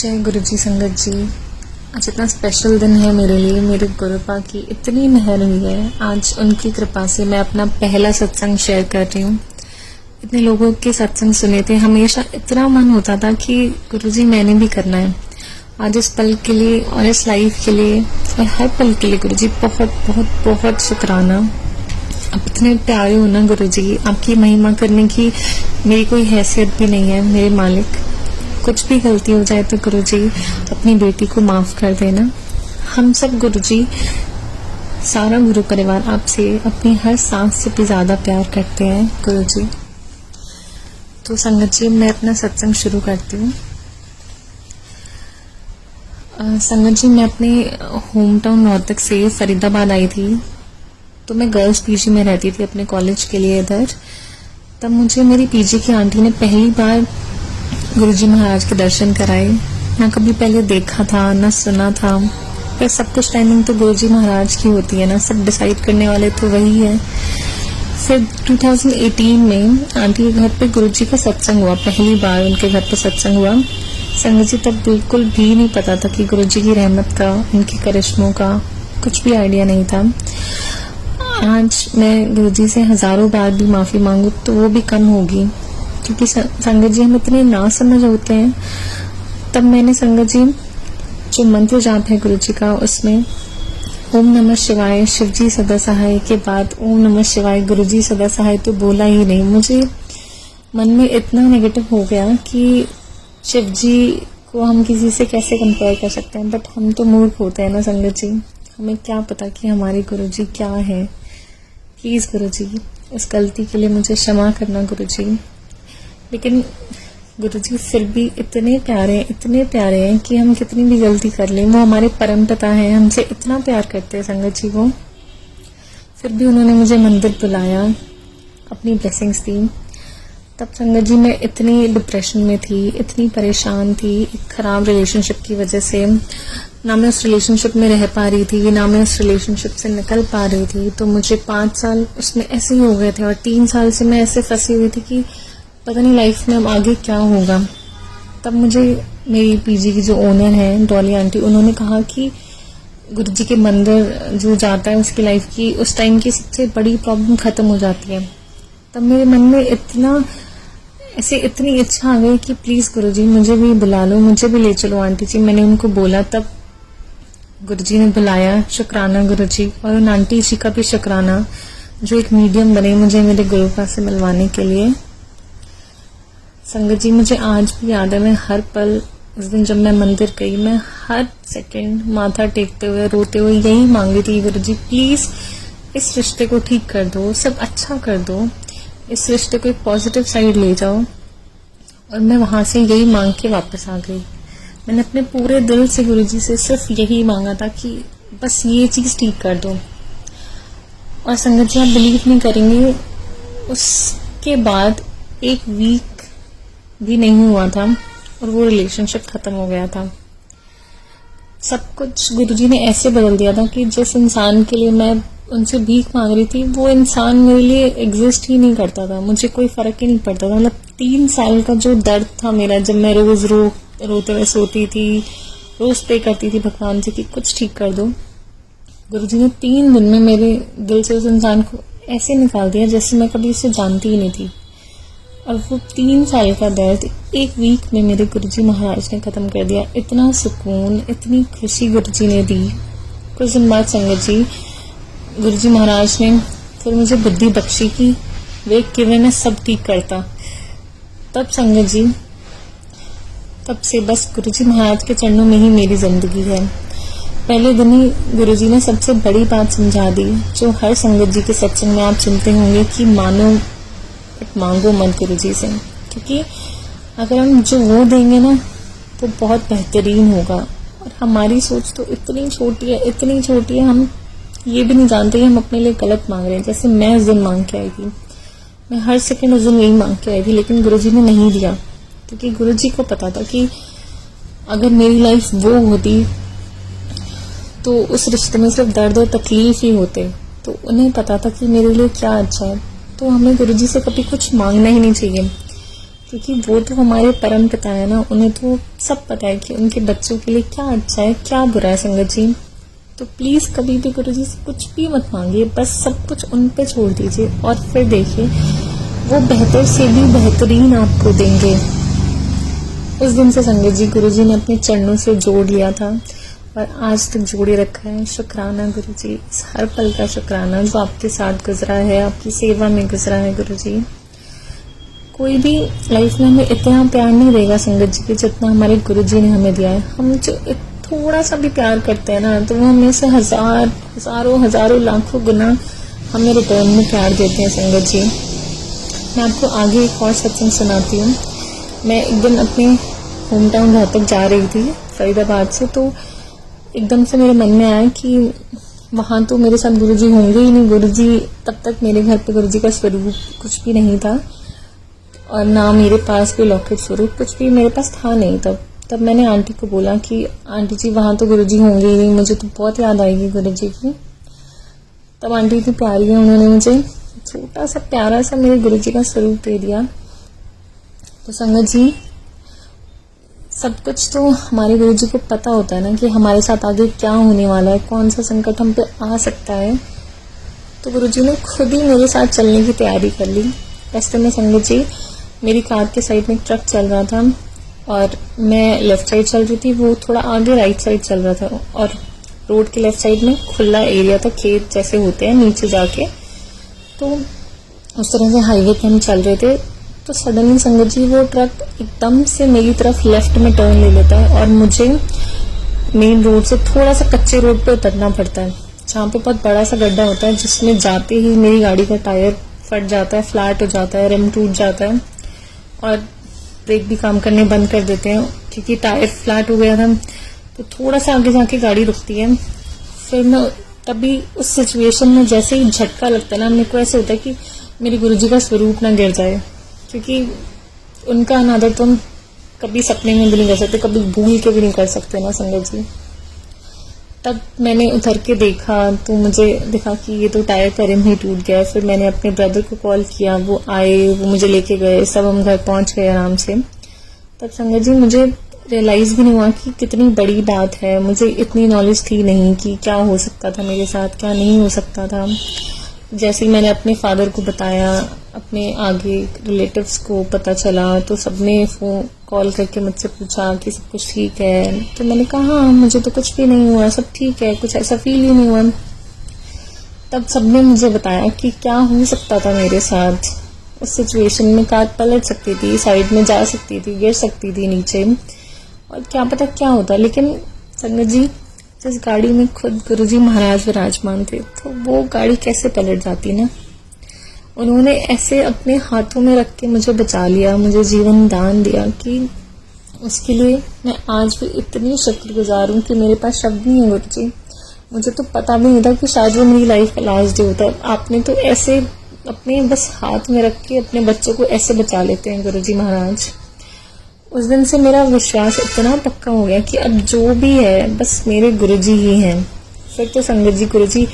जय गुरु जी संगत जी। आज इतना स्पेशल दिन है मेरे लिए। मेरे गुरुपा की इतनी मेहर हुई है, आज उनकी कृपा से मैं अपना पहला सत्संग शेयर कर रही हूँ। इतने लोगों के सत्संग सुने थे, हमेशा इतना मन होता था कि गुरुजी मैंने भी करना है। आज इस पल के लिए और इस लाइफ के लिए और हर पल के लिए गुरुजी बहुत बहुत बहुत शुक्राना। आप इतने प्यारे हो ना गुरुजी, आपकी महिमा करने की मेरी कोई हैसियत भी नहीं है। मेरे मालिक, कुछ भी गलती हो जाए तो गुरुजी अपनी बेटी को माफ कर देना। हम सब गुरुजी, सारा गुरु परिवार आपसे अपनी हर सांस से भी ज्यादा प्यार करते हैं गुरुजी। तो संगत जी, मैं अपना सत्संग शुरू करती हूँ। संगत जी, मैं अपने होम टाउन रोहतक से फरीदाबाद आई थी। तो मैं गर्ल्स पीजी में रहती थी अपने कॉलेज के लिए इधर। तब मुझे मेरी पीजी की आंटी ने पहली बार गुरुजी महाराज के दर्शन कराए। ना कभी पहले देखा था, ना सुना था, पर सब कुछ टाइमिंग तो गुरुजी महाराज की होती है ना, सब डिसाइड करने वाले तो वही है। फिर 2018 में आंटी के घर पे गुरुजी का सत्संग हुआ, पहली बार उनके घर पे सत्संग हुआ। संगत जी, तब बिल्कुल भी नहीं पता था कि गुरुजी की रहमत का, उनके करिश्मों का कुछ भी आइडिया नहीं था। आज मैं गुरुजी से हजारों बार भी माफी मांगू तो वो भी कम होगी, क्योंकि संगत जी हम इतने ना समझ होते हैं। तब मैंने संगत जी जो मंत्र जाप है गुरुजी का, उसमें ओम नमः शिवाय शिवजी सदा सहाय के बाद ओम नमः शिवाय गुरुजी सदा सहाय तो बोला ही नहीं। मुझे मन में इतना नेगेटिव हो गया कि शिवजी को हम किसी से कैसे कंपेयर कर सकते हैं। बट हम तो मूर्ख होते हैं ना संगत जी, हमें क्या पता कि हमारे गुरुजी क्या है। प्लीज गुरुजी, इस गलती के लिए मुझे क्षमा करना गुरुजी। लेकिन गुरुजी फिर भी इतने प्यारे हैं कि हम कितनी भी गलती कर लें, वो हमारे परम पिता हैं, हमसे इतना प्यार करते हैं संगत जी वो। फिर भी उन्होंने मुझे मंदिर बुलाया, अपनी ब्लेसिंग्स दी। तब संगत जी मैं इतनी डिप्रेशन में थी, इतनी परेशान थी एक खराब रिलेशनशिप की वजह से। ना मैं उस रिलेशनशिप में रह पा रही थी, ना मैं उस रिलेशनशिप से निकल पा रही थी। तो मुझे 5 साल उसमें ऐसे ही हो गए थे और 3 साल से मैं ऐसे फंसी हुई थी कि पता नहीं लाइफ में अब आगे क्या होगा। तब मुझे मेरी पीजी की जो ओनर है डॉली आंटी, उन्होंने कहा कि गुरुजी के मंदिर जो जाता है उसकी लाइफ की उस टाइम की सबसे बड़ी प्रॉब्लम खत्म हो जाती है। तब मेरे मन में इतनी इच्छा आ गई कि प्लीज गुरुजी मुझे भी बुला लो, मुझे भी ले चलो आंटी जी। मैंने उनको बोला, तब गुरुजी ने बुलाया। शुक्राना गुरुजी, और उन आंटी जी का भी शुक्राना जो एक मीडियम बने मुझे मेरे गुरुपा से मिलवाने के लिए। संगत जी, मुझे आज भी याद है, मैं हर पल उस दिन जब मैं मंदिर गई, मैं हर सेकंड माथा टेकते हुए रोते हुए यही मांगी थी, गुरुजी प्लीज इस रिश्ते को ठीक कर दो, सब अच्छा कर दो, इस रिश्ते को एक पॉजिटिव साइड ले जाओ। और मैं वहां से यही मांग के वापस आ गई। मैंने अपने पूरे दिल से गुरुजी से सिर्फ यही मांगा था कि बस ये चीज ठीक कर दो। और संगत जी, आप बिलीव नहीं करेंगे, उसके बाद 1 वीक भी नहीं हुआ था और वो रिलेशनशिप खत्म हो गया था। सब कुछ गुरुजी ने ऐसे बदल दिया था कि जिस इंसान के लिए मैं उनसे भीख मांग रही थी, वो इंसान मेरे लिए एग्जिस्ट ही नहीं करता था। मुझे कोई फर्क ही नहीं पड़ता था। मतलब 3 साल का जो दर्द था मेरा, जब मैं रोज रोते हुए सोती थी, रोज पे करती थी भगवान से कि कुछ ठीक कर दो, गुरुजी ने 3 दिन में मेरे दिल से उस इंसान को ऐसे निकाल दिया जैसे मैं कभी उसे जानती ही नहीं थी। और वो 3 साल का दर्द 1 वीक में मेरे गुरुजी महाराज ने खत्म कर दिया। इतना सुकून, इतनी खुशी गुरुजी ने दी। कुछ दिन बाद संगत जी, गुरुजी महाराज ने फिर मुझे बुद्धि बख्शी कि वे कि मैं सब ठीक करता। तब संगत जी, तब से बस गुरुजी महाराज के चरणों में ही मेरी जिंदगी है। पहले दिन ही गुरुजी ने सबसे बड़ी बात समझा दी, जो हर संगत जी के सत्संग में आप सुनते होंगे कि मांगो मत गुरुजी से, क्योंकि अगर हम जो वो देंगे ना तो बहुत बेहतरीन होगा। और हमारी सोच तो इतनी छोटी है, हम ये भी नहीं जानते कि हम अपने लिए गलत मांग रहे हैं। जैसे मैं उस दिन मांग के आई थी, मैं हर सेकंड उस दिन यही मांग के आई थी, लेकिन गुरुजी ने नहीं दिया, क्योंकि गुरुजी को पता था कि अगर मेरी लाइफ वो होती तो उस रिश्ते में सिर्फ दर्द और तकलीफ ही होते। तो उन्हें पता था कि मेरे लिए क्या अच्छा है। तो हमें गुरुजी से कभी कुछ मांगना ही नहीं चाहिए। क्योंकि वो तो हमारे परम पिता है ना, उन्हें तो सब पता है कि उनके बच्चों के लिए क्या अच्छा है क्या बुरा है संगत जी। तो प्लीज कभी भी गुरुजी से कुछ भी मत मांगिए, बस सब कुछ उन पे छोड़ दीजिए और फिर देखिए वो बेहतर से भी बेहतरीन आपको देंगे। उस दिन से संगत जी गुरुजी ने अपने चरणों से जोड़ लिया था और आज तक जोड़े रखा है। शुक्राना गुरुजी, इस हर पल का शुक्राना जो आपके साथ गुजरा है, आपकी सेवा में गुजरा है गुरुजी। कोई भी लाइफ में हमें इतना प्यार नहीं देगा संगत जी के जितना हमारे गुरुजी ने हमें दिया है। हम जो थोड़ा सा भी प्यार करते हैं ना, तो वो हमें से हजारों लाखों गुना हमें रिटर्न में प्यार देते हैं संगत जी। मैं आपको आगे एक और सत्संग सुनाती हूँ। मैं एक दिन अपने होम टाउन रोहतक जा रही थी फरीदाबाद से, तो एकदम से मेरे मन में आया कि वहां तो मेरे साथ गुरुजी होंगे ही नहीं। गुरुजी तब तक मेरे घर पे गुरुजी का स्वरूप कुछ भी नहीं था और ना मेरे पास कोई लॉकेट स्वरूप कुछ भी मेरे पास था नहीं। तब मैंने आंटी को बोला कि आंटी जी वहां तो गुरुजी होंगे ही नहीं, मुझे तो बहुत याद आएगी गुरुजी की। तब आंटी इतनी प्यारी है, उन्होंने मुझे छोटा सा प्यारा सा मेरे गुरुजी का स्वरूप दे दिया। तो संगत जी सब कुछ तो हमारे गुरुजी को पता होता है ना कि हमारे साथ आगे क्या होने वाला है, कौन सा संकट हम पे आ सकता है। तो गुरुजी ने खुद ही मेरे साथ चलने की तैयारी कर ली। रास्ते में संगत जी मेरी कार के साइड में एक ट्रक चल रहा था और मैं लेफ्ट साइड चल रही थी, वो थोड़ा आगे राइट साइड चल रहा था और रोड के लेफ्ट साइड में खुला एरिया था, खेत जैसे होते हैं नीचे जाके। तो उस तरह से हाईवे पे हम चल रहे थे, तो सडनली संगत जी वो ट्रक एकदम से मेरी तरफ लेफ्ट में टर्न ले लेता है और मुझे मेन रोड से थोड़ा सा कच्चे रोड पे उतरना पड़ता है, जहाँ पे बहुत बड़ा सा गड्ढा होता है, जिसमें जाते ही मेरी गाड़ी का टायर फट जाता है, फ्लैट हो जाता है, रिम टूट जाता है और ब्रेक भी काम करने बंद कर देते हैं क्योंकि टायर फ्लैट हो गया था। तो थोड़ा सा आगे जाके गाड़ी रुकती है। फिर मैं तभी उस सिचुएशन में जैसे ही झटका लगता है ना, मेरे को ऐसे होता है कि मेरे गुरुजी का स्वरूप ना गिर जाए, क्योंकि उनका अनादर तो हम कभी सपने में भी नहीं कर सकते, कभी भूल के भी नहीं कर सकते ना संगत जी। तब मैंने उतर के देखा तो मुझे दिखा कि ये तो टायर का रिम ही टूट गया। फिर मैंने अपने ब्रदर को कॉल किया, वो आए, वो मुझे लेके गए, सब हम घर पहुंच गए आराम से। तब संगत जी मुझे रियलाइज भी नहीं हुआ कि कितनी बड़ी बात है। मुझे इतनी नॉलेज थी नहीं कि क्या हो सकता था मेरे साथ, क्या नहीं हो सकता था। जैसे ही मैंने अपने फादर को बताया, अपने आगे रिलेटिव्स को पता चला, तो सबने फोन कॉल करके मुझसे पूछा कि सब कुछ ठीक है। तो मैंने कहा हाँ मुझे तो कुछ भी नहीं हुआ, सब ठीक है, कुछ ऐसा फील ही नहीं हुआ। तब सबने मुझे बताया कि क्या हो सकता था मेरे साथ। उस सिचुएशन में कार पलट सकती थी, साइड में जा सकती थी, गिर सकती थी नीचे, और क्या पता क्या होता। लेकिन संगत जी जिस गाड़ी में खुद गुरुजी महाराज विराजमान थे, तो वो गाड़ी कैसे पलट जाती ना। उन्होंने ऐसे अपने हाथों में रख के मुझे बचा लिया, मुझे जीवन दान दिया कि उसके लिए मैं आज भी इतनी शुक्रगुजार हूँ कि मेरे पास शब्द नहीं है गुरुजी। मुझे तो पता भी नहीं था कि शायद वो मेरी लाइफ का लास्ट डे होता है। आपने तो ऐसे अपने बस हाथ में रख के अपने बच्चों को ऐसे बचा लेते हैं गुरुजी महाराज। उस दिन से मेरा विश्वास इतना पक्का हो गया कि अब जो भी है बस मेरे गुरुजी ही हैं। फिर तो संगत जी गुरुजी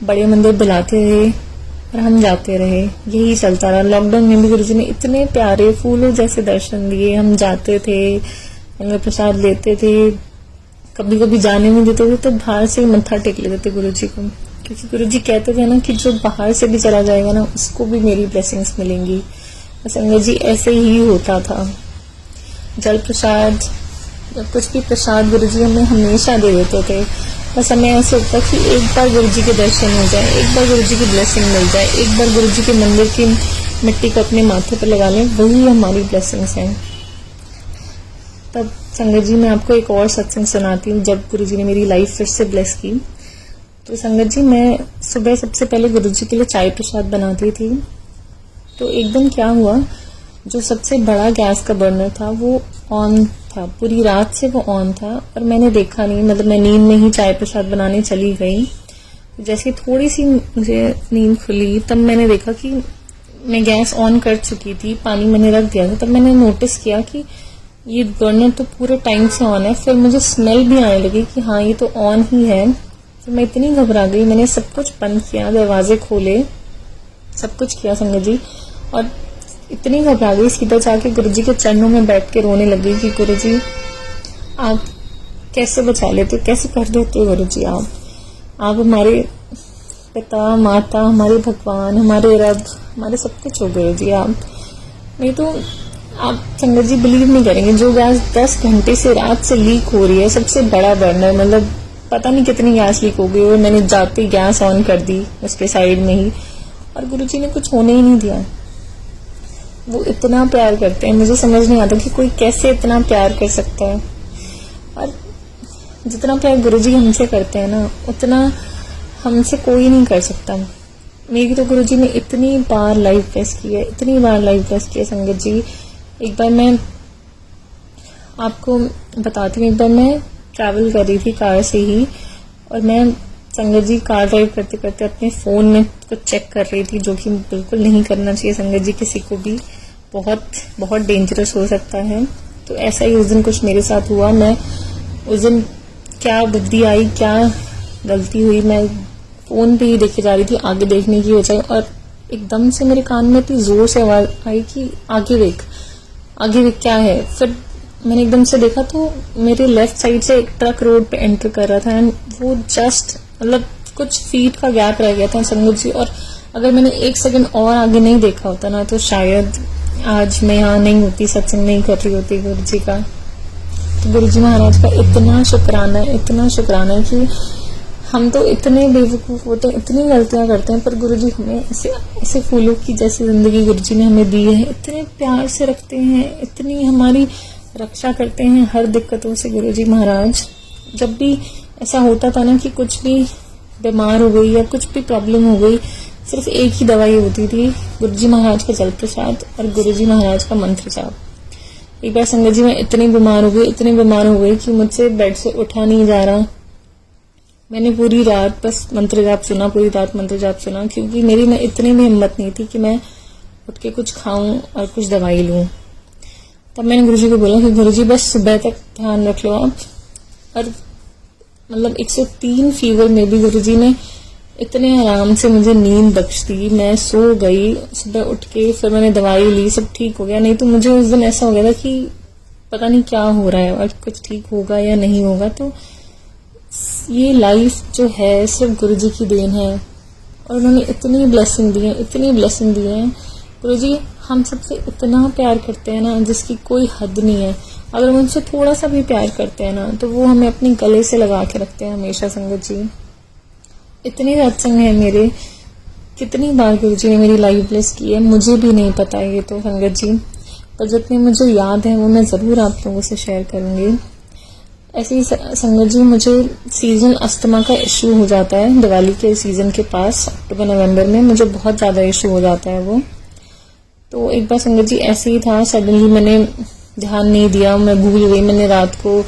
बड़े मंदिर बुलाते रहे और हम जाते रहे, यही चलता रहा। लॉकडाउन में भी गुरुजी ने इतने प्यारे फूलों जैसे दर्शन दिए। हम जाते थे, लंगर प्रसाद लेते थे, कभी कभी जाने में देते थे तो बाहर से मत्था टेक लेते थे गुरुजी को, क्योंकि गुरुजी कहते थे ना कि जो बाहर से भी चला जाएगा ना उसको भी मेरी ब्लेसिंग्स मिलेंगी। संगत जी ऐसे ही होता था। जल प्रसाद, कुछ भी प्रसाद गुरुजी हमें हमेशा दे देते थे। बस हमें ऐसे होता कि एक बार गुरुजी के दर्शन हो जाए, एक बार गुरुजी की ब्लेसिंग मिल जाए, एक बार गुरुजी के मंदिर की मिट्टी को अपने माथे पर लगा लें, वही हमारी ब्लेसिंग्स हैं। तब संगत जी मैं आपको एक और सत्संग सुनाती हूँ जब गुरुजी ने मेरी लाइफ फिर से ब्लेस की। तो संगत जी मैं सुबह सबसे पहले गुरुजी के लिए चाय प्रसाद बनाती थी। तो एकदम क्या हुआ, जो सबसे बड़ा गैस का बर्नर था वो ऑन था, पूरी रात से वो ऑन था और मैंने देखा नहीं। मतलब मैं नींद में ही चाय प्रसाद बनाने चली गई। जैसे थोड़ी सी मुझे नींद खुली तब मैंने देखा कि मैं गैस ऑन कर चुकी थी, पानी मैंने रख दिया था। तब मैंने नोटिस किया कि ये बर्नर तो पूरे टाइम से ऑन है। फिर मुझे स्मेल भी आने लगी कि हाँ ये तो ऑन ही है। तो मैं इतनी घबरा गई, मैंने सब कुछ बंद किया, दरवाजे खोले, सब कुछ किया संगत जी। और इतनी घबरा गई, सीधा जाके गुरुजी के चरणों में बैठ के रोने लगी कि गुरुजी आप कैसे बचा लेते, कैसे कर देते हो गुरुजी, आप हमारे पिता माता, हमारे भगवान, हमारे रब, हमारे सब कुछ हो गुरुजी आप। नहीं तो आप संगत जी बिलीव नहीं करेंगे, जो गैस 10 घंटे से रात से लीक हो रही है, सबसे बड़ा बर्नर, मतलब पता नहीं कितनी गैस लीक हो गई, और मैंने जाते गैस ऑन कर दी उसके साइड में ही, और गुरुजी ने कुछ होने ही नहीं दिया। वो इतना प्यार करते हैं, मुझे समझ नहीं आता कि कोई कैसे इतना प्यार कर सकता है। और जितना प्यार गुरुजी हमसे करते हैं ना, उतना हमसे कोई नहीं कर सकता। मेरी तो गुरुजी ने इतनी बार लाइफ ब्लेस की है, इतनी बार लाइफ ब्लेस की है संगत जी। एक बार मैं आपको बताती हूँ, एक बार मैं ट्रैवल कर रही थी कार से ही, और मैं संगत जी कार ड्राइव करते करते अपने फोन में कुछ चेक कर रही थी, जो कि बिल्कुल नहीं करना चाहिए संगत जी, किसी को भी बहुत बहुत डेंजरस हो सकता है। तो ऐसा ही उस दिन कुछ मेरे साथ हुआ। मैं उस दिन क्या बुद्धि आई, क्या गलती हुई, मैं फोन पे ही देखे जा रही थी आगे देखने की बजाय, और एकदम से मेरे कान में इतनी जोर से आवाज आई कि आगे देख, आगे देख क्या है। फिर मैंने एकदम से देखा तो मेरे लेफ्ट साइड से एक ट्रक रोड पे एंटर कर रहा था, एंड वो जस्ट मतलब कुछ फीट का गैप रह गया था संगत जी। और अगर मैंने 1 सेकंड और आगे नहीं देखा होता ना, तो शायद आज मैं यहाँ नहीं होती, सत्संग नहीं कर रही होती गुरु जी का। तो गुरु जी महाराज का इतना शुक्राना है, इतना शुक्राना है कि हम तो इतने बेवकूफ होते हैं, इतनी गलतियां करते हैं, पर गुरुजी हमें ऐसे फूलों की जैसी जिंदगी गुरुजी ने हमें दी है। इतने प्यार से रखते हैं, इतनी हमारी रक्षा करते हैं हर दिक्कतों से गुरुजी महाराज। जब भी ऐसा होता था ना कि कुछ भी बीमार हो गई या कुछ भी प्रॉब्लम हो गई, सिर्फ एक ही दवाई होती थी, गुरुजी महाराज का जल प्रसाद और गुरुजी महाराज का मंत्र जाप। एक बार संगत जी मैं इतनी बीमार हो गई कि मुझसे बेड से उठा नहीं जा रहा। मैंने पूरी रात बस मंत्र जाप सुना, पूरी रात मंत्र जाप सुना, क्योंकि मेरी में इतनी भी हिम्मत नहीं थी कि मैं उठ के कुछ खाऊं और कुछ दवाई लूं। तब मैंने गुरुजी को बोला कि गुरुजी बस सुबह तक ध्यान रख लो आप। और मतलब 103 फीवर में भी गुरुजी ने इतने आराम से मुझे नींद बख्श दी, मैं सो गई। सुबह उठ के फिर मैंने दवाई ली, सब ठीक हो गया। नहीं तो मुझे उस दिन ऐसा हो गया था कि पता नहीं क्या हो रहा है और कुछ ठीक होगा या नहीं होगा। तो ये लाइफ जो है सिर्फ गुरुजी की देन है, और उन्होंने इतनी ब्लेसिंग दी है, इतनी ब्लेसिंग दी है। गुरुजी हम सबसे इतना प्यार करते हैं ना, जिसकी कोई हद नहीं है। अगर हम उनसे थोड़ा सा भी प्यार करते हैं ना, तो वो हमें अपने गले से लगा के रखते हैं हमेशा संगत जी। इतने सत्संग है मेरे, कितनी बार गुरुजी ने मेरी लाइफ ब्लेस की है मुझे भी नहीं पता है ये तो संगत जी, पर जितने मुझे याद है वो मैं जरूर आप लोगों से शेयर करूंगी। ऐसे ही संगत जी मुझे सीजन अस्थमा का इश्यू हो जाता है दिवाली के सीजन के पास, अक्टूबर नवंबर में मुझे बहुत ज्यादा इश्यू हो जाता है वो। तो एक बार संगत जी ऐसे ही था, सडनली मैंने ध्यान नहीं दिया, मैं भूल गई, मैंने रात को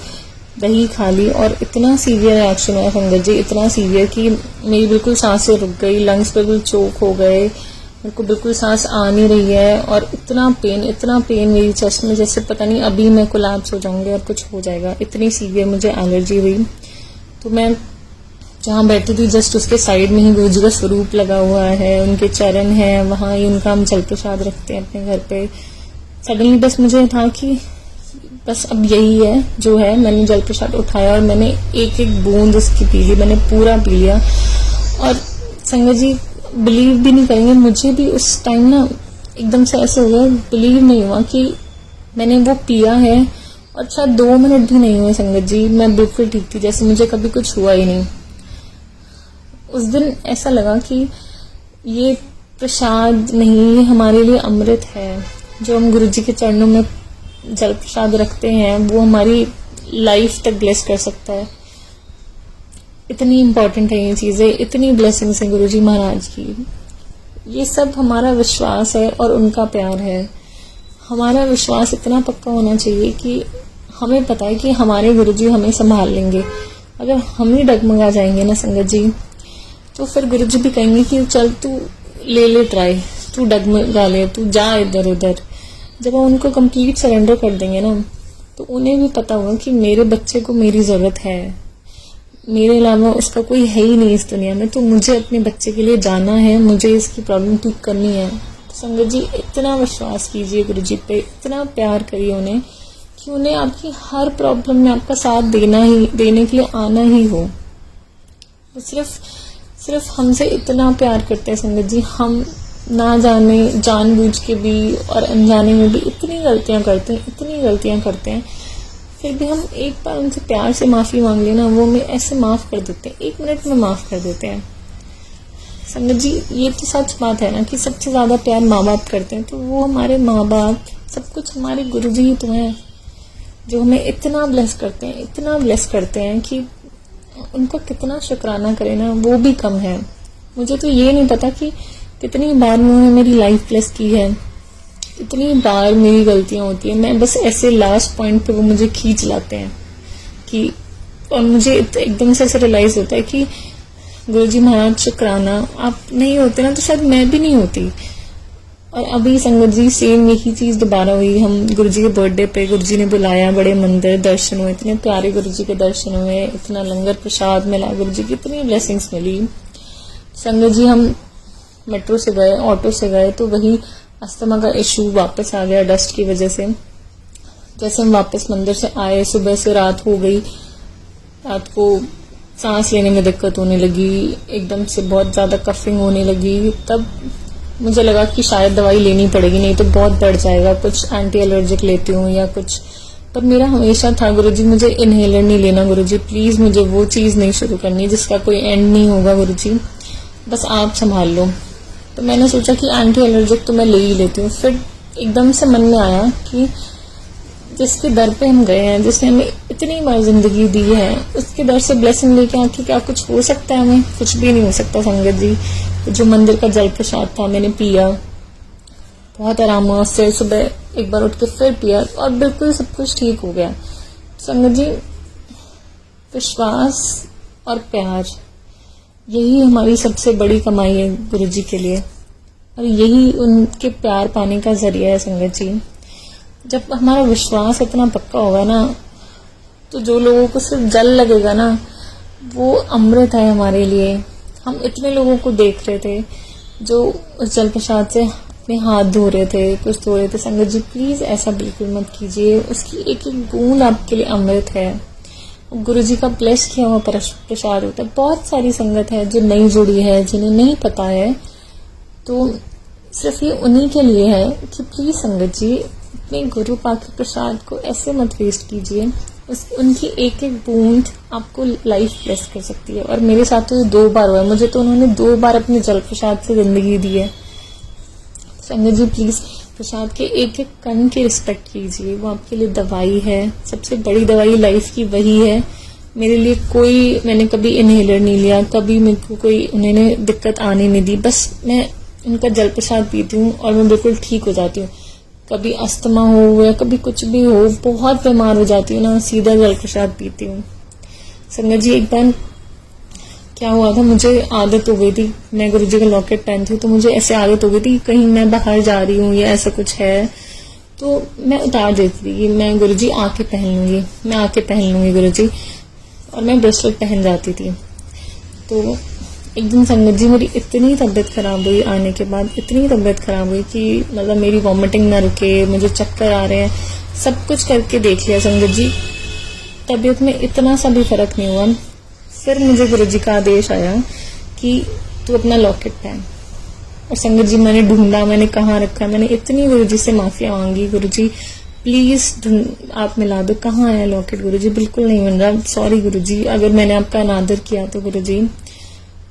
दही खा ली और इतना सीवियर रिएक्शन हुआ संगत जी, इतना सीवियर कि मेरी बिल्कुल सांसें रुक गई, लंग्स बिल्कुल चोक हो गए, मेरे को बिल्कुल सांस आ नहीं रही है, और इतना पेन मेरी चेस्ट में, जैसे पता नहीं अभी मैं कोलैप्स हो जाऊंगी और कुछ हो जाएगा। इतनी सीवियर मुझे एलर्जी हुई। तो मैं जहाँ बैठी थी जस्ट उसके साइड में ही गुरुजी का स्वरूप लगा हुआ है, उनके चरण है, वहां ही उनका हम जल प्रसाद रखते हैं अपने घर पे। सडनली बस मुझे था कि बस अब यही है जो है। मैंने जल प्रसाद उठाया और मैंने एक एक बूंद उसकी पी ली, मैंने पूरा पी लिया। और संगत जी बिलीव भी नहीं करेंगे, मुझे भी उस टाइम ना एकदम से ऐसे हो गया, बिलीव नहीं हुआ कि मैंने वो पिया है, और शायद 2 मिनट भी नहीं हुए संगत जी, मैं बिल्कुल ठीक थी, जैसे मुझे कभी कुछ हुआ ही नहीं। उस दिन ऐसा लगा कि ये प्रसाद नहीं, ये हमारे लिए अमृत है। जो हम गुरुजी के चरणों में जल प्रसाद रखते हैं वो हमारी लाइफ तक ब्लेस कर सकता है। इतनी इम्पोर्टेंट है ये चीजें, इतनी ब्लेसिंग्स है गुरुजी महाराज की। ये सब हमारा विश्वास है और उनका प्यार है। हमारा विश्वास इतना पक्का होना चाहिए कि हमें पता है कि हमारे गुरुजी हमें संभाल लेंगे। अगर हम ही डगमगा जाएंगे ना संगत जी, तो फिर गुरुजी भी कहेंगे कि चल तू ले ट्राई, तू डगमगा ले, तू जा इधर उधर। जब हम उनको कंप्लीट सरेंडर कर देंगे ना, तो उन्हें भी पता होगा कि मेरे बच्चे को मेरी जरूरत है, मेरे अलावा उसका कोई है ही नहीं इस दुनिया में, तो मुझे अपने बच्चे के लिए जाना है, मुझे इसकी प्रॉब्लम ठीक करनी है। संगत जी इतना विश्वास कीजिए गुरु जी पे, इतना प्यार करिए उन्हें कि उन्हें आपकी हर प्रॉब्लम में आपका साथ देने के लिए आना ही हो। वो सिर्फ हमसे इतना प्यार करते हैं संगत जी। हम ना जाने जानबूझ के भी और अनजाने में भी इतनी गलतियां करते हैं, फिर भी हम एक बार उनसे प्यार से माफी मांग लेना, वो हमें ऐसे माफ कर देते हैं, 1 मिनट में माफ कर देते हैं। संगत जी ये तो सच बात है ना कि सबसे ज्यादा प्यार माँ बाप करते हैं, तो वो हमारे माँ बाप सब कुछ हमारे गुरुजी ही तो हैं, जो हमें इतना ब्लेस करते हैं कि उनको कितना शुक्राना करें ना वो भी कम है। मुझे तो ये नहीं पता कि कितनी बार उन्होंने मेरी लाइफ ब्लेस की है, कितनी बार मेरी गलतियां होती है, मैं बस ऐसे लास्ट पॉइंट पे वो मुझे खींच लाते हैं कि, और मुझे एकदम से ऐसे रियलाइज होता है कि गुरुजी महाराज शुक्राना, आप नहीं होते ना तो शायद मैं भी नहीं होती। और अभी संगत जी सेम यही चीज दोबारा हुई। हम गुरुजी के बर्थडे पे गुरुजी ने बुलाया, बड़े मंदिर दर्शन हुए, इतने प्यारे गुरुजी के दर्शन हुए, इतना लंगर प्रसाद मिला, गुरुजी की इतनी ब्लेसिंग्स मिली। संगत जी हम मेट्रो से गए, ऑटो से गए, तो वही अस्थमा का इशू वापस आ गया डस्ट की वजह से। जैसे हम वापस मंदिर से आए, सुबह से रात हो गई, रात को सांस लेने में दिक्कत होने लगी, एकदम से बहुत ज्यादा कफिंग होने लगी। तब मुझे लगा कि शायद दवाई लेनी पड़ेगी, नहीं तो बहुत बढ़ जाएगा, कुछ एंटी एलर्जिक लेती हूँ या कुछ। पर मेरा हमेशा था गुरुजी मुझे इनहेलर नहीं लेना, गुरुजी प्लीज मुझे वो चीज नहीं शुरू करनी जिसका कोई एंड नहीं होगा, गुरुजी बस आप संभाल लो। तो मैंने सोचा कि एंटी एलर्जिक तो मैं ले ही लेती हूँ। फिर एकदम से मन में आया कि जिसके दर पे हम गए हैं, जिसने हमें इतनी बार जिंदगी दी है, उसके दर से ब्लेसिंग लेके आके क्या कुछ हो सकता है? हमें कुछ भी नहीं हो सकता संगत जी। जो मंदिर का जल प्रसाद था मैंने पिया, बहुत आराम हुआ, उससे सुबह एक बार उठ के फिर पिया और बिल्कुल सब कुछ ठीक हो गया। संगत जी विश्वास और प्यार, यही हमारी सबसे बड़ी कमाई है गुरुजी के लिए, और यही उनके प्यार पाने का जरिया है संगत जी। जब हमारा विश्वास इतना पक्का होगा ना, तो जो लोगों को सिर्फ जल लगेगा ना, वो अमृत है हमारे लिए। हम इतने लोगों को देख रहे थे जो उस जल प्रसाद से अपने हाथ धो रहे थे, कुछ धो रहे थे। संगत जी प्लीज ऐसा बिल्कुल मत कीजिए, उसकी एक एक बूंद आपके लिए अमृत है। गुरुजी का ब्लेस किया हुआ प्रसाद होता है। बहुत सारी संगत है जो नहीं जुड़ी है, जिन्हें नहीं पता है, तो सिर्फ ये उन्हीं के लिए है कि प्लीज संगत जी अपने गुरु पाक के प्रसाद को ऐसे मत वेस्ट कीजिए। उनकी एक एक बूंद आपको लाइफ ब्लेस कर सकती है। और मेरे साथ तो ये 2 बार हुआ है, मुझे तो उन्होंने 2 बार अपने जल प्रसाद से जिंदगी दी है। संगत जी प्लीज प्रसाद के एक एक कण की रिस्पेक्ट कीजिए, वो आपके लिए दवाई है, सबसे बड़ी दवाई लाइफ की वही है। मेरे लिए मैंने कभी इनहेलर नहीं लिया, कभी मेरे को कोई उन्होंने दिक्कत आने नहीं दी, बस मैं उनका जल प्रसाद पीती हूँ और मैं बिल्कुल ठीक हो जाती हूँ। कभी अस्थमा हो या कभी कुछ भी हो, बहुत बीमार हो जाती हूँ ना, सीधा जल प्रसाद पीती हूँ। संगत जी एक बार क्या हुआ था, मुझे आदत हो गई थी, मैं गुरुजी का लॉकेट पहनती हूँ, तो मुझे ऐसे आदत हो गई थी कहीं मैं बाहर जा रही हूँ या ऐसा कुछ है तो मैं उतार देती थी, मैं गुरुजी आके पहन लूंगी गुरुजी, और मैं ब्रेसलेट पहन जाती थी। तो एक दिन संगत जी मेरी इतनी तबीयत खराब हुई, आने के बाद इतनी तबीयत खराब हुई कि मतलब मेरी वॉमिटिंग ना रुके, मुझे चक्कर आ रहे हैं, सब कुछ करके देख लिया संगत जी, तबीयत में इतना सा भी फर्क नहीं हुआ। फिर मुझे गुरुजी का आदेश आया कि तू अपना लॉकेट पहन। और संगत जी मैंने ढूंढा, मैंने कहाँ रखा, मैंने इतनी गुरुजी से माफिया मांगी, गुरुजी प्लीज आप मिला दो, कहाँ आया लॉकेट गुरुजी, बिल्कुल नहीं मिल रहा, सॉरी गुरुजी अगर मैंने आपका अनादर किया तो। गुरुजी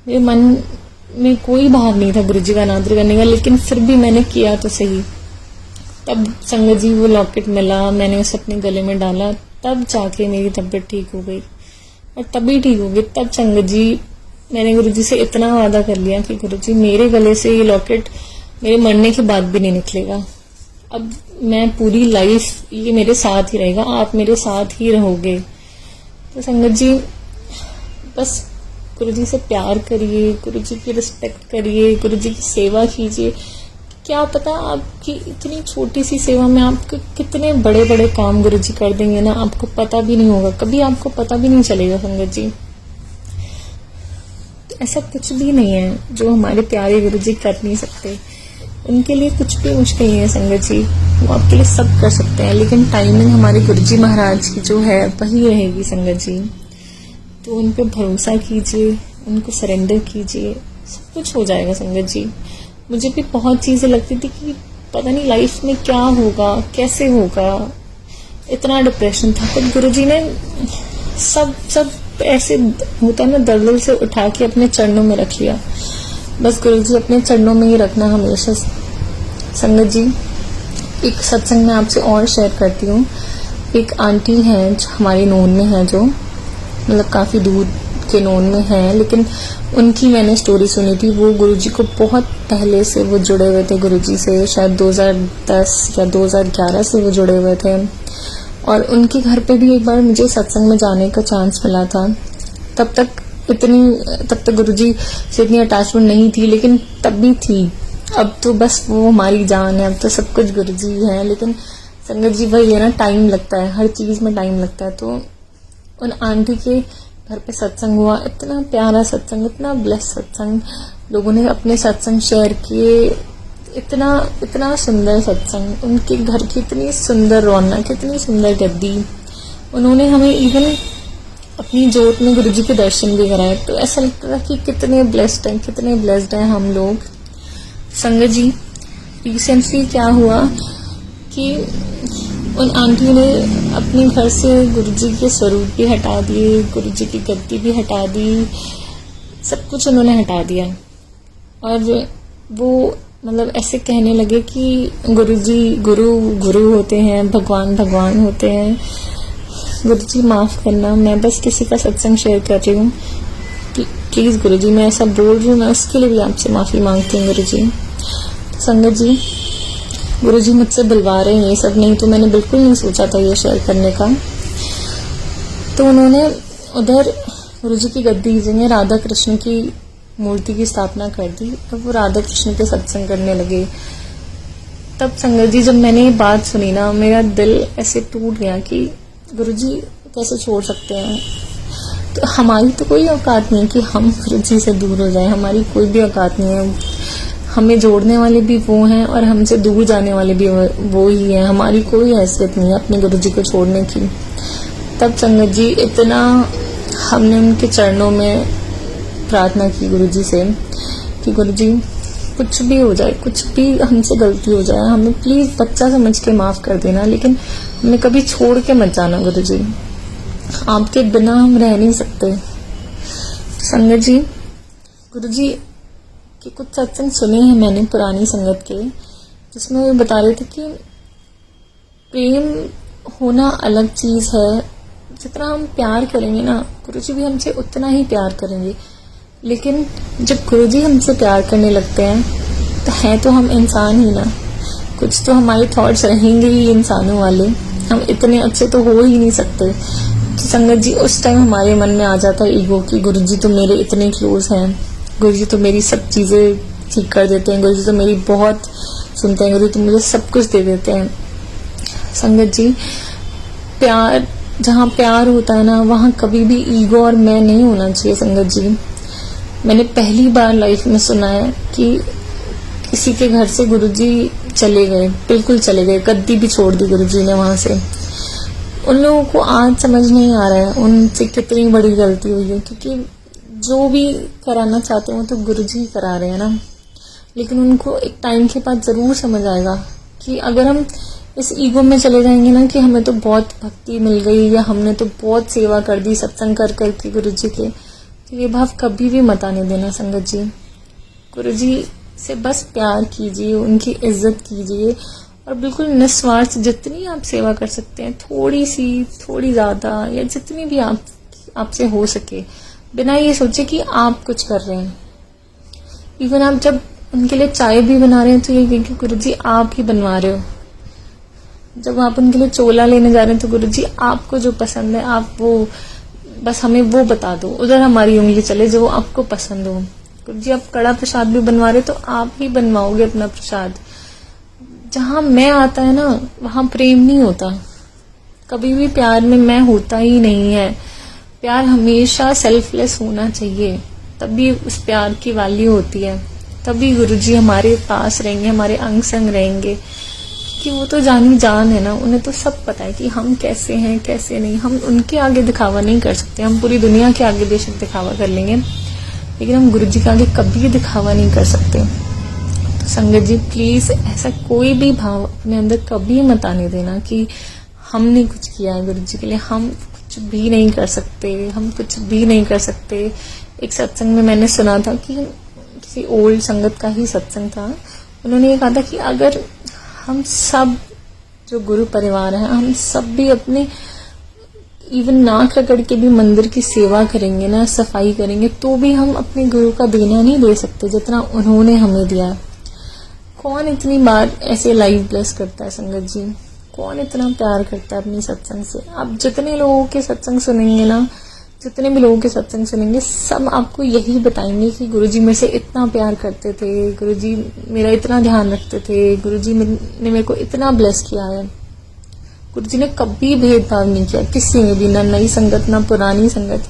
मेरे मन में कोई भाव नहीं था गुरुजी का अनादर करने का, लेकिन फिर भी मैंने किया तो सही। तब संगत जी वो लॉकेट मिला, मैंने उसे अपने गले में डाला, तब जाके मेरी तबीयत ठीक हो गई, और तभी ठीक हो गई। तब संगत जी मैंने गुरुजी से इतना वादा कर लिया कि गुरुजी मेरे गले से ये लॉकेट मेरे मरने के बाद भी नहीं निकलेगा, अब मैं पूरी लाइफ ये मेरे साथ ही रहेगा, आप मेरे साथ ही रहोगे। तो संगत जी बस गुरुजी से प्यार करिए, गुरुजी की रिस्पेक्ट करिए, गुरुजी की सेवा कीजिए। क्या पता आपकी इतनी छोटी सी सेवा में आपके कितने बड़े बड़े काम गुरुजी कर देंगे ना, आपको पता भी नहीं होगा, कभी आपको पता भी नहीं चलेगा संगत जी। तो ऐसा कुछ भी नहीं है जो हमारे प्यारे गुरुजी कर नहीं सकते। उनके लिए कुछ भी मुश्किल नहीं है संगत जी, वो आपके लिए सब कर सकते हैं, लेकिन टाइमिंग हमारे गुरुजी महाराज की जो है वही रहेगी संगत जी। तो उन पे भरोसा कीजिए, उनको सरेंडर कीजिए, सब कुछ हो जाएगा संगत जी। मुझे भी बहुत चीजें लगती थी कि पता नहीं लाइफ में क्या होगा, कैसे होगा, इतना डिप्रेशन था, पर गुरुजी ने सब ऐसे होता है ना, दलदल से उठा के अपने चरणों में रख लिया। बस गुरुजी अपने चरणों में ही रखना हमेशा संगत जी। एक सत्संग में आपसे और शेयर करती हूँ। एक आंटी हैं जो हमारी नोन में है, जो मतलब काफी दूर के नोन में है, लेकिन उनकी मैंने स्टोरी सुनी थी। वो गुरुजी को बहुत पहले से वो जुड़े हुए थे गुरुजी से, शायद 2010 या 2011 से वो जुड़े हुए थे। और उनके घर पे भी एक बार मुझे सत्संग में जाने का चांस मिला था। तब तक गुरुजी से इतनी अटैचमेंट नहीं थी, लेकिन तब भी थी। अब तो बस वो हमारी जान है, अब तो सब कुछ गुरुजी है। लेकिन संगत जी भाई ये ना, टाइम लगता है, हर चीज में टाइम लगता है। तो उन आंटी के घर पे सत्संग हुआ, इतना प्यारा सत्संग, इतना ब्लेस सत्संग, लोगों ने अपने सत्संग शेयर किए, इतना सुंदर सत्संग, उनके घर की इतनी सुंदर रौनक, इतनी सुंदर गद्दी। उन्होंने हमें इवन अपनी जोत में गुरुजी के दर्शन भी कराए। तो ऐसा लगता था कि कितने ब्लेस्ड हैं हम लोग। संगत जी, रिसेंटली क्या हुआ कि उन आंटी ने अपने घर से गुरुजी के स्वरूप भी हटा दिए, गुरुजी की गद्दी भी हटा दी, सब कुछ उन्होंने हटा दिया। और वो मतलब ऐसे कहने लगे कि गुरुजी गुरु होते हैं, भगवान होते हैं। गुरुजी माफ करना, मैं बस किसी का सत्संग शेयर कर रही हूँ, प्लीज गुरुजी, मैं ऐसा बोल रही हूँ, मैं उसके लिए भी आपसे माफी मांगती हूँ गुरुजी। संगत जी, गुरुजी मुझसे बुलवा रहे हैं ये सब, नहीं तो मैंने बिल्कुल नहीं सोचा था ये शेयर करने का। तो उन्होंने उधर गुरुजी की गद्दी जगह राधा कृष्ण की मूर्ति की स्थापना कर दी। अब वो राधा कृष्ण के सत्संग करने लगे। तब संगत जी, जब मैंने ये बात सुनी ना, मेरा दिल ऐसे टूट गया कि गुरुजी कैसे छोड़ सकते हैं। तो हमारी तो कोई औकात नहीं कि हम गुरुजी से दूर हो जाएं, हमारी कोई भी औकात नहीं है। हमें जोड़ने वाले भी वो हैं और हमसे दूर जाने वाले भी वो ही हैं। हमारी कोई हैसियत नहीं है अपने गुरुजी को छोड़ने की। तब संगत जी, इतना हमने उनके चरणों में प्रार्थना की गुरुजी से कि गुरुजी कुछ भी हो जाए, कुछ भी हमसे गलती हो जाए, हमें प्लीज बच्चा समझ के माफ कर देना, लेकिन हमें कभी छोड़ के मत जाना गुरुजी, आपके बिना हम रह नहीं सकते। संगत जी, गुरुजी के कुछ सत्संग सुने हैं मैंने पुरानी संगत के, जिसमें वो बता रहे थे कि प्रेम होना अलग चीज है। जितना हम प्यार करेंगे ना, गुरुजी भी हमसे उतना ही प्यार करेंगे। लेकिन जब गुरुजी हमसे प्यार करने लगते हैं तो हैं तो हम इंसान ही ना, कुछ तो हमारे थॉट्स रहेंगे ही इंसानों वाले, हम इतने अच्छे तो हो ही नहीं सकते। तो संगत जी, उस टाइम हमारे मन में आ जाता है ईगो कि गुरुजी तो मेरे इतने क्लोज हैं, गुरुजी तो मेरी सब चीजें ठीक कर देते हैं, गुरुजी तो मेरी बहुत सुनते हैं, गुरुजी तो मुझे सब कुछ दे देते हैं। संगत जी, प्यार, जहाँ प्यार होता है ना, वहाँ कभी भी ईगो और मैं नहीं होना चाहिए। संगत जी, मैंने पहली बार लाइफ में सुना है कि किसी के घर से गुरुजी चले गए, बिल्कुल चले गए, गद्दी भी छोड़ दी गुरुजी ने वहां से। उन लोगों को आज समझ नहीं आ रहा है उनसे कितनी बड़ी गलती हुई है, क्योंकि जो भी कराना चाहते हैं वो तो गुरुजी ही करा रहे हैं ना। लेकिन उनको एक टाइम के बाद जरूर समझ आएगा कि अगर हम इस ईगो में चले जाएंगे ना कि हमें तो बहुत भक्ति मिल गई या हमने तो बहुत सेवा कर दी सत्संग कर करके गुरुजी के, तो ये भाव कभी भी मत आने देना संगत जी। गुरुजी से बस प्यार कीजिए, उनकी इज्जत कीजिए और बिल्कुल निस्वार्थ जितनी आप सेवा कर सकते हैं, थोड़ी सी, थोड़ी ज्यादा या जितनी भी आपसे हो सके, बिना ये सोचे कि आप कुछ कर रहे हैं। इवन आप जब उनके लिए चाय भी बना रहे हैं तो ये कि गुरुजी आप ही बनवा रहे हो। जब आप उनके लिए चोला लेने जा रहे हैं तो गुरुजी आपको जो पसंद है आप वो बस हमें वो बता दो, उधर हमारी उंगली चले जो आपको पसंद हो। गुरुजी आप कड़ा प्रसाद भी बनवा रहे तो आप ही बनवाओगे अपना प्रसाद। जहां मैं आता है ना वहां प्रेम नहीं होता, कभी भी प्यार में मैं होता ही नहीं है। प्यार हमेशा सेल्फलेस होना चाहिए, तभी उस प्यार की वैल्यू होती है। तभी गुरुजी हमारे पास रहेंगे, हमारे अंग संग रहेंगे, कि वो तो जानी जान है ना, उन्हें तो सब पता है कि हम कैसे हैं कैसे नहीं। हम उनके आगे दिखावा नहीं कर सकते, हम पूरी दुनिया के आगे बेशक दिखावा कर लेंगे, लेकिन हम गुरुजी के आगे कभी दिखावा नहीं कर सकते। तो संगत जी प्लीज ऐसा कोई भी भाव अपने अंदर कभी मत आने देना कि हमने कुछ किया है गुरुजी के लिए, हम कुछ भी नहीं कर सकते, हम कुछ भी नहीं कर सकते। एक सत्संग में मैंने सुना था कि किसी ओल्ड संगत का ही सत्संग था, उन्होंने ये कहा था कि अगर हम सब जो गुरु परिवार है, हम सब भी अपने इवन नाक रगड़ के भी मंदिर की सेवा करेंगे ना, सफाई करेंगे, तो भी हम अपने गुरु का देना नहीं दे सकते जितना उन्होंने हमें दिया। कौन इतनी बार ऐसे लाइव ब्लेस करता है संगत जी, कौन इतना प्यार करता है अपने सत्संग से। आप जितने लोगों के सत्संग सुनेंगे ना, जितने भी लोगों के सत्संग सुनेंगे, सब आपको यही बताएंगे कि गुरुजी मेरे से इतना प्यार करते थे, गुरुजी मेरा इतना ध्यान रखते थे, गुरुजी ने मेरे को इतना ब्लेस किया है। गुरुजी ने कभी भेदभाव नहीं किया किसी में भी, ना नई संगत ना पुरानी संगत।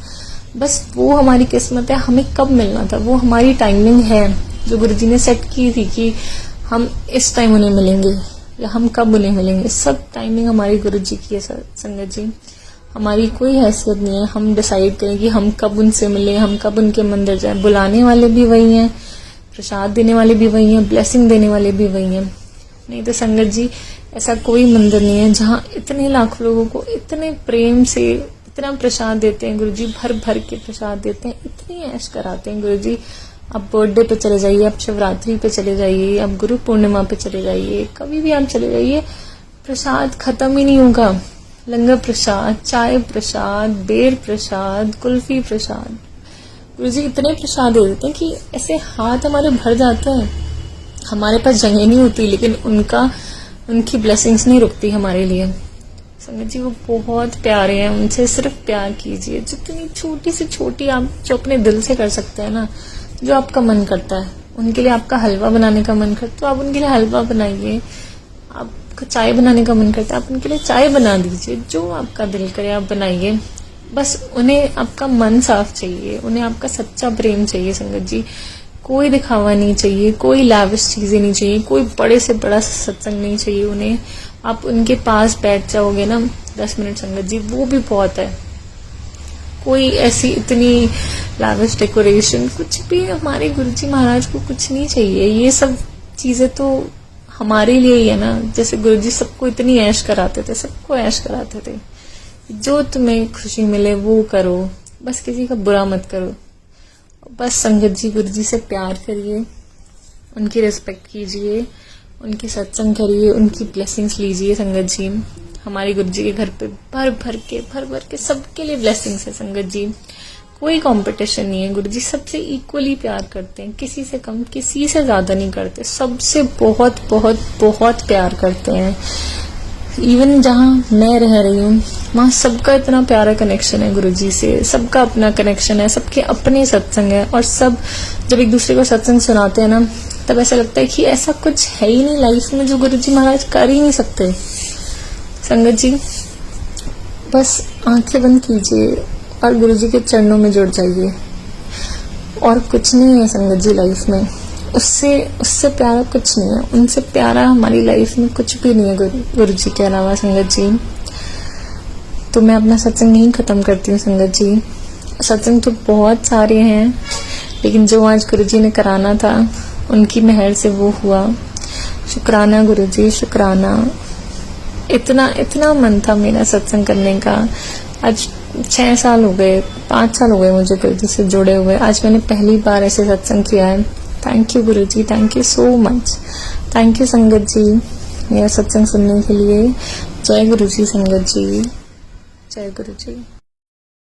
बस वो हमारी किस्मत है, हमें कब मिलना था, वो हमारी टाइमिंग है जो गुरुजी ने सेट की थी कि हम इस टाइम उन्हें मिलेंगे या हम कब उन्हें मिलेंगे। सब टाइमिंग हमारी गुरुजी की है संगत जी, हमारी कोई हैसियत नहीं है हम डिसाइड करें कि हम कब उनसे मिले, हम कब उनके मंदिर जाए। बुलाने वाले भी वही हैं, प्रसाद देने वाले भी वही हैं, ब्लेसिंग देने वाले भी वही हैं। नहीं तो संगत जी ऐसा कोई मंदिर नहीं है जहाँ इतने लाखों लोगों को इतने प्रेम से इतना प्रसाद देते हैं गुरुजी, भर भर के प्रसाद देते हैं, इतनी ऐश कराते हैं गुरुजी। आप बर्थडे पे चले जाइए, आप शिवरात्रि पे चले जाइए, आप गुरु पूर्णिमा पे चले जाइए, कभी भी आप चले जाइए, प्रसाद खत्म ही नहीं होगा। लंगर प्रसाद, चाय प्रसाद, बेर प्रसाद, कुल्फी प्रसाद, गुरुजी इतने प्रसाद दे देते हैं कि ऐसे हाथ हमारे भर जाते हैं, हमारे पास जगह नहीं होती, लेकिन उनकी ब्लेसिंग्स नहीं रुकती हमारे लिए। संगत जी वो बहुत प्यारे हैं, उनसे सिर्फ प्यार कीजिए, जितनी छोटी से छोटी आप जो अपने दिल से कर सकते हैं ना, जो आपका मन करता है। उनके लिए आपका हलवा बनाने का मन करता है तो आप उनके लिए हलवा बनाइए, आपको चाय बनाने का मन करता है आप उनके लिए चाय बना दीजिए, जो आपका दिल करे आप बनाइए। बस उन्हें आपका मन साफ चाहिए, उन्हें आपका सच्चा प्रेम चाहिए संगत जी। कोई दिखावा नहीं चाहिए, कोई लाविश चीजें नहीं चाहिए, कोई बड़े से बड़ा सत्संग नहीं चाहिए उन्हें। आप उनके पास बैठ जाओगे ना 10 मिनट संगत जी, वो भी बहुत है। कोई ऐसी इतनी लाविश डेकोरेशन कुछ भी हमारे गुरुजी महाराज को कुछ नहीं चाहिए। ये सब चीजें तो हमारे लिए ही है ना, जैसे गुरुजी सबको इतनी ऐश कराते थे, सबको ऐश कराते थे। जो तुम्हें खुशी मिले वो करो, बस किसी का बुरा मत करो। बस संगत जी गुरुजी से प्यार करिए, उनकी रिस्पेक्ट कीजिए, उनकी सत्संग करिए, उनकी ब्लेसिंग्स लीजिए संगत जी। हमारे गुरुजी के घर पे भर भर के सबके लिए ब्लेसिंग्स है संगत जी। कोई कंपटीशन नहीं है, गुरुजी सबसे इक्वली प्यार करते हैं, किसी से कम किसी से ज्यादा नहीं करते, सबसे बहुत बहुत बहुत प्यार करते हैं। इवन जहाँ मैं रह रही हूँ वहाँ सबका इतना प्यारा कनेक्शन है गुरुजी से, सबका अपना कनेक्शन है, सबके अपने सत्संग है। और सब जब एक दूसरे को सत्संग सुनाते हैं ना, तब ऐसा लगता है कि ऐसा कुछ है ही नहीं लाइफ में जो गुरुजी महाराज कर ही नहीं सकते। संगत जी बस आंखें बंद कीजिए और गुरुजी के चरणों में जुड़ जाइए, और कुछ नहीं है संगत जी लाइफ में, उससे प्यारा कुछ नहीं है, उनसे प्यारा हमारी लाइफ में कुछ भी नहीं है गुरुजी के अलावा संगत जी। तो मैं अपना सत्संग नहीं खत्म करती हूँ संगत जी, सत्संग तो बहुत सारे हैं, लेकिन जो आज गुरुजी ने कराना था उनकी मेहर से वो हुआ। शुक्राना गुरुजी, शुक्राना। इतना मन था मेरा सत्संग करने का। आज 6 साल हो गए, 5 साल हो गए मुझे गुरुजी से जुड़े हुए। आज मैंने पहली बार ऐसे सत्संग किया है। Thank you Guruji, thank you so much. Thank you संगत जी मेरा सत्संग सुनने के लिए। जय गुरुजी संगत जी, जय गुरुजी।